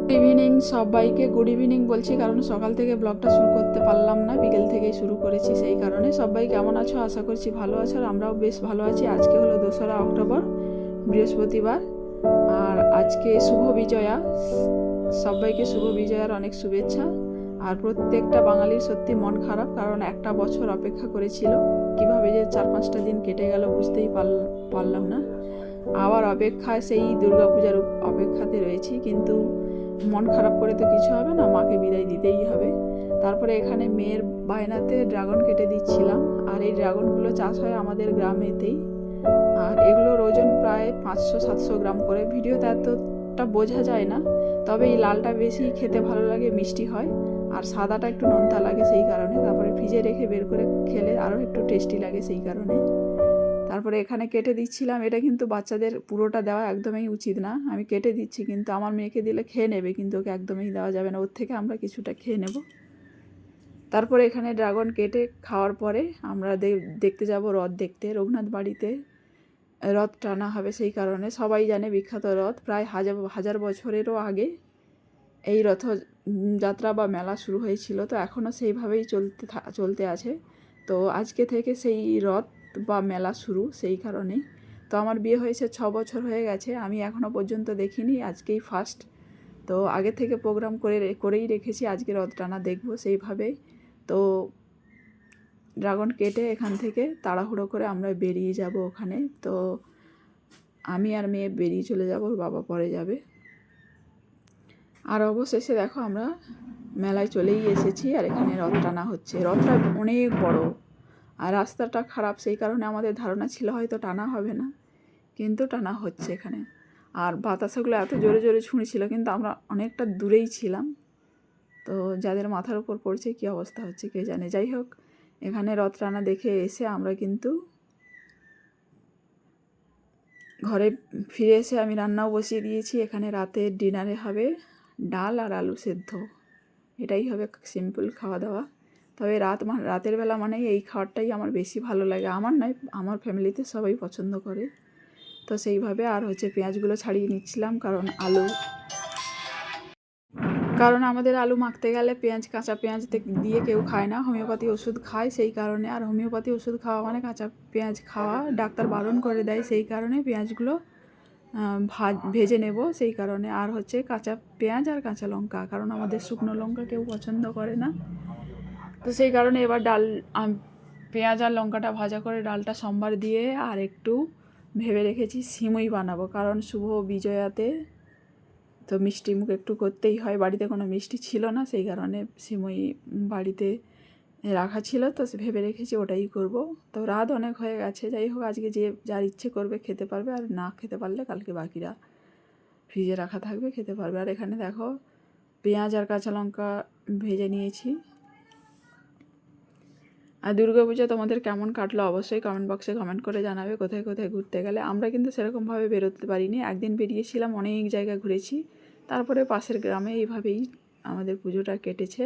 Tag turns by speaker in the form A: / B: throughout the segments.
A: Good evening সবাইকে। Good evening বলছি কারণ সকাল থেকে ব্লগটা শুরু করতে পারলাম না, বিকেল থেকেই শুরু করেছি। সেই কারণে সবাই কেমন আছো? আশা করছি ভালো আছো, আর আমরাও বেশ ভালো আছি। আজকে হলো 2রা অক্টোবর, বৃহস্পতিবার, আর আজকে শুভ বিজয়া। সবাইকে শুভ বিজয়ার অনেক শুভেচ্ছা। আর প্রত্যেকটা বাঙালির সত্যি মন খারাপ, কারণ একটা বছর অপেক্ষা করেছিল, কিভাবে যে 4-5টা দিন কেটে গেল বুঝতেই পারলাম না। আবার অপেক্ষায় সেই দুর্গাপূজার অপেক্ষাতে রয়েছি, কিন্তু মন খারাপ করে তো কিছু হবে না, মাকে বিদায় দিতেই হবে। তারপরে এখানে মেয়ের বায়নাতে ড্রাগন কেটে দিচ্ছিলাম, আর এই ড্রাগনগুলো চাষ হয় আমাদের গ্রামেতেই, আর এগুলোর ওজন প্রায় 500-700 গ্রাম করে। ভিডিওতে এতটা বোঝা যায় না, তবে এই লালটা বেশি খেতে ভালো লাগে, মিষ্টি হয়, আর সাদাটা একটু নোনতা লাগে সেই কারণে। তারপরে ফ্রিজে রেখে বের করে খেলে আরও একটু টেস্টি লাগে সেই কারণে। তারপরে এখানে কেটে দিচ্ছিলাম। এটা কিন্তু বাচ্চাদের পুরোটা দেওয়া একদমই উচিত না, আমি কেটে দিচ্ছি, কিন্তু আমার মেয়েকে দিলে খেয়ে নেবে, কিন্তু ওকে একদমই দেওয়া যাবে না, ওর থেকে আমরা কিছুটা খেয়ে নেব। তারপরে এখানে ড্রাগন কেটে খাওয়ার পরে আমরা দেখতে যাব রথ দেখতে। রঘুনাথ বাড়িতে রথ টানা হবে, সেই কারণে সবাই জানে বিখ্যাত রথ, প্রায় হাজার বছরেরও আগে এই রথযাত্রা বা মেলা শুরু হয়েছিল, তো এখনও সেইভাবেই চলতে আছে। তো আজকে থেকে সেই রথ বা মেলা শুরু, সেই কারণে। তো আমার বিয়ে হয়েছে 6 বছর হয়ে গেছে, আমি এখনও পর্যন্ত দেখিনি, আজকেই ফার্স্ট। তো আগে থেকে প্রোগ্রাম করেই রেখেছি, আজকে রথ টানা দেখব সেইভাবে। তো ড্রাগন কেটে এখান থেকে তাড়াহুড়ো করে আমরা বেরিয়ে যাব ওখানে। তো আমি আর মেয়ে বেরিয়ে চলে যাব, ওর বাবা পরে যাবে। আর অবশেষে দেখো আমরা মেলায় চলেই এসেছি, আর এখানে রথ টানা হচ্ছে। রথটা অনেক বড়, আর রাস্তাটা খারাপ, সেই কারণে আমাদের ধারণা ছিল হয়তো টানা হবে না, কিন্তু টানা হচ্ছে এখানে। আর বাতাসাগুলো এত জোরে জোরে ছুঁড়ছিল, কিন্তু আমরা অনেকটা দূরেই ছিলাম, তো যাদের মাথার উপর পড়ছে কী অবস্থা হচ্ছে কে জানে। যাই হোক, এখানে রথ টানা দেখে এসে আমরা কিন্তু ঘরে ফিরে এসে আমি রান্নাও বসিয়ে দিয়েছি। এখানে রাতের ডিনারে হবে ডাল আর আলু সেদ্ধ, এটাই হবে সিম্পল খাওয়া দাওয়া। তবে রাতের বেলা মানে এই খাবারটাই আমার বেশি ভালো লাগে, আমার নয়, আমার ফ্যামিলিতে সবাই পছন্দ করে। তো সেইভাবে আর হচ্ছে পেঁয়াজগুলো ছাড়িয়ে নিচ্ছিলাম, কারণ আমাদের আলু মাখতে গেলে কাঁচা পেঁয়াজ দিয়ে কেউ খায় না, হোমিওপ্যাথি ওষুধ খায় সেই কারণে। আর হোমিওপ্যাথি ওষুধ খাওয়া মানে কাঁচা পেঁয়াজ খাওয়া, ডাক্তার বারণ করে দেয়, সেই কারণে পেঁয়াজগুলো ভেজে নেব সেই কারণে। আর হচ্ছে কাঁচা পেঁয়াজ আর কাঁচা লঙ্কা, কারণ আমাদের শুকনো লঙ্কা কেউ পছন্দ করে না, তো সেই কারণে এবার পেঁয়াজ আর লঙ্কাটা ভাজা করে ডালটা সম্বার দিয়ে আর একটু ভেবে রেখেছি সিমুই বানাবো, কারণ শুভ বিজয়াতে তো মিষ্টি মুখ একটু করতেই হয়। বাড়িতে কোনো মিষ্টি ছিল না, সেই কারণে সিমুই বাড়িতে রাখা ছিল, তো ভেবে রেখেছি ওটাই করব। তো রাত অনেক হয়ে গেছে, যাই হোক আজকে যে যার ইচ্ছে করবে খেতে পারবে, আর না খেতে পারলে কালকে বাকিরা ফ্রিজে রাখা থাকবে, খেতে পারবে। আর এখানে দেখো পেঁয়াজ আর কাঁচা লঙ্কা ভেজে নিয়েছি। আর দুর্গাপূজা তোমাদের কেমন কাটলো অবশ্যই কমেন্ট বক্সে কমেন্ট করে জানাবে। কোথায় কোথায় ঘুরতে গেলে, আমরা কিন্তু সেরকমভাবে বেরোতে পারিনি, একদিন বেরিয়েছিলাম, অনেক জায়গা ঘুরেছি, তারপরে পাশের গ্রামে এইভাবেই আমাদের পুজোটা কেটেছে।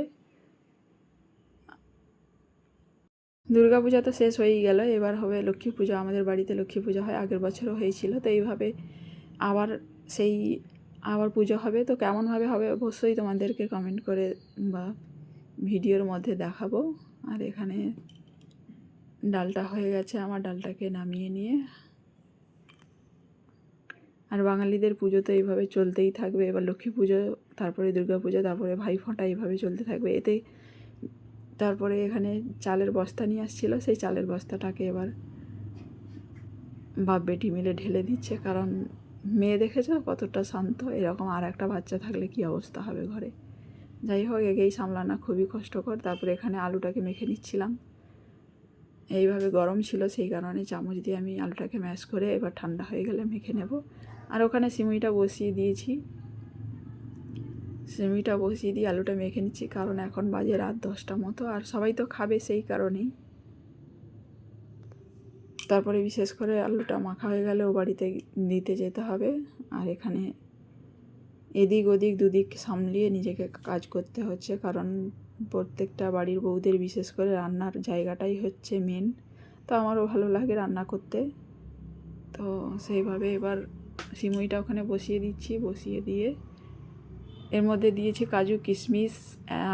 A: দুর্গাপূজা তো শেষ হয়েই গেল, এবার হবে লক্ষ্মী পূজা। আমাদের বাড়িতে লক্ষ্মী পূজা হয়, আগের বছরও হয়েছিল, তো এইভাবে আবার সেই পুজো হবে। তো কেমনভাবে হবে অবশ্যই তোমাদেরকে কমেন্ট করে বা ভিডিওর মধ্যে দেখাবো। আর এখানে ডালটা হয়ে গেছে আমার, ডালটাকে নামিয়ে নিয়ে, আর বাঙালিদের পুজো তো এইভাবে চলতেই থাকবে। এবার লক্ষ্মী পুজো, তারপরে দুর্গা পুজো, তারপরে ভাইফোঁটা, এইভাবে চলতে থাকবে। তারপরে এখানে চালের বস্তা নিয়ে আসছিলো, সেই চালের বস্তাটাকে এবার বাপ বেটি মিলে ঢেলে দিচ্ছে, কারণ মেয়ে দেখেছো কতটা শান্ত, এরকম আর একটা বাচ্চা থাকলে কি অবস্থা হবে ঘরে। যাই হোক, একেই সামলানো খুবই কষ্টকর। তারপরে এখানে আলুটাকে মেখে নিচ্ছিলাম, এইভাবে গরম ছিল সেই কারণে চামচ দিয়ে আমি আলুটাকে ম্যাশ করে এবার ঠান্ডা হয়ে গেলে মেখে নেব। আর ওখানে সিমুইটা বসিয়ে দিয়েছি, সিমুইটা বসিয়ে দিয়ে আলুটা মেখে নিচ্ছি, কারণ এখন বাজে রাত 10টা মতো, আর সবাই তো খাবে সেই কারণেই। তারপরে বিশেষ করে আলুটা মাখা হয়ে গেলে ও বাড়িতে দিতে যেতে হবে। আর এখানে এদিক ওদিক দুদিক সামলিয়ে নিজেকে কাজ করতে হচ্ছে, কারণ প্রত্যেকটা বাড়ির বউদের বিশেষ করে রান্নার জায়গাটাই হচ্ছে মেন। তো আমারও ভালো লাগে রান্না করতে, তো সেইভাবে এবার সিমুইটা ওখানে বসিয়ে দিচ্ছি, বসিয়ে দিয়ে এর মধ্যে দিয়েছি কাজু কিশমিশ,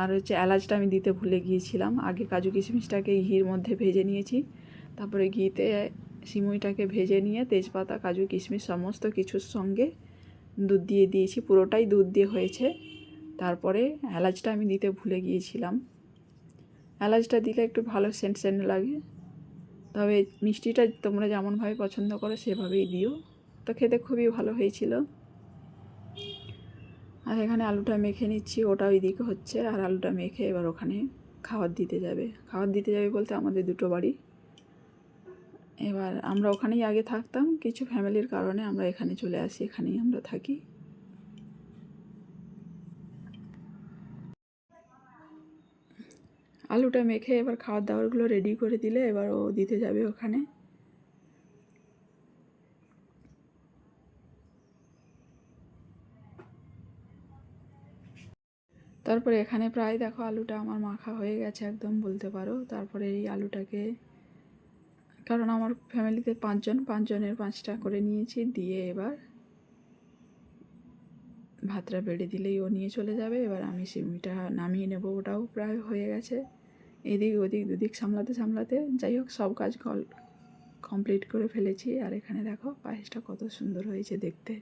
A: আর হচ্ছে এলাচটা আমি দিতে ভুলে গিয়েছিলাম। আগে কাজু কিশমিশটাকে ঘির মধ্যে ভেজে নিয়েছি, তারপরে ঘিতে সিমুইটাকে ভেজে নিয়ে তেজপাতা কাজু কিশমিশ সমস্ত কিছুর সঙ্গে দুধ দিয়ে দিয়েছি, পুরোটাই দুধ দিয়ে হয়েছে। তারপরে এলাচটা আমি দিতে ভুলে গিয়েছিলাম। এলাচটা দিলে একটু ভালো সেন্ট সেন্ট লাগে। তবে মিষ্টিটা তোমরা যেমনভাবে পছন্দ করো সেভাবেই দিও। তো খেতে খুবই ভালো হয়েছিল। আর এখানে আলুটা মেখে নিচ্ছি, ওটা ওইদিকে হচ্ছে, আর আলুটা মেখে এবার ওখানে খাবার দিতে যাবে। খাবার দিতে যাবে বলতে আমাদের দুটো বাড়ি। এবার আমরা ওখানেই আগে থাকতাম, কিছু ফ্যামিলির কারণে আমরা এখানে চলে আসি, এখানেই আমরা থাকি। আলুটা মেখে এবার খাবার দাবারগুলো রেডি করে দিলে এবার ও দিতে যাবে ওখানে। তারপরে এখানে প্রায় দেখো আলুটা আমার মাখা হয়ে গেছে একদম বলতে পারো। তারপরে এই আলুটাকে, কারণ আমার ফ্যামিলিতে 5 জন, 5 জনের 5টা করে নিয়েছি, দিয়ে এবার ভাতটা বেড়ে দিলেই ও নিয়ে চলে যাবে। এবার আমি সিমুইটা নামিয়ে নেব, ওটাও প্রায় হয়ে গেছে। এদিক ওদিক দুদিক সামলাতে সামলাতে যাই হোক সব কাজ কমপ্লিট করে ফেলেছি। আর এখানে দেখো পায়েসটা কত সুন্দর হয়েছে দেখতে,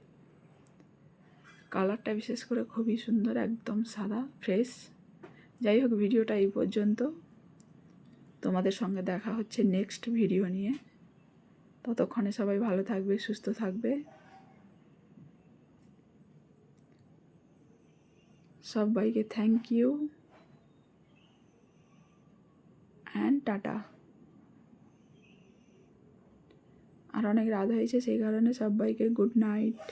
A: কালারটা বিশেষ করে খুবই সুন্দর, একদম সাদা ফ্রেশ। যাই হোক ভিডিওটা এই পর্যন্ত, তোমাদের সঙ্গে দেখা হচ্ছে নেক্সট ভিডিও নিয়ে। ততক্ষণে সবাই ভালো থাকবে, সুস্থ থাকবে। সবাইকে থ্যাংক ইউ অ্যান্ড টাটা। আর অনেক রাত হয়েছে সেই কারণে সবাইকে গুড নাইট।